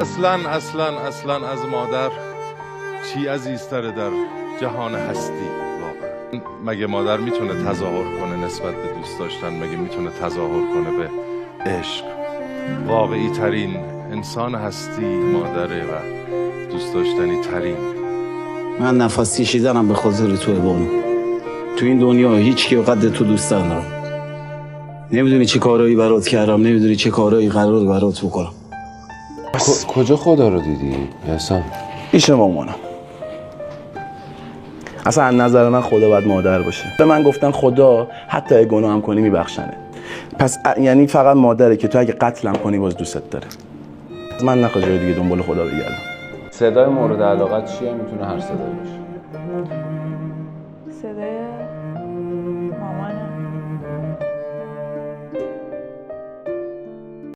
اصلا از مادر چی عزیزتره در جهان هستی واقعا؟ مگه مادر میتونه تظاهر کنه نسبت به دوست داشتن؟ مگه میتونه تظاهر کنه به عشق؟ واقعی ترین انسان هستی مادره و دوست داشتنی ترین. من نفس کشیدنم به خاطر توه بانو. تو این دنیا هیچ کی قد تو دوست ندارم. نمیدونی چه کارهایی برات کردم، نمیدونی چه کارهایی قرار برات بکنم. کجا خدا رو دیدی حسام؟ پیش مامانم. اصلا از نظر من خدا باید مادر باشه. به من گفتن خدا حتی اگه گناه هم کنی میبخشنه. پس یعنی فقط مادره که تو اگه قتلم کنی باز دوستت داره. من نخواد جای دیگه دنبال خدا بگردم. صدای مورد علاقت چیه؟ میتونه هر صدایی باشه.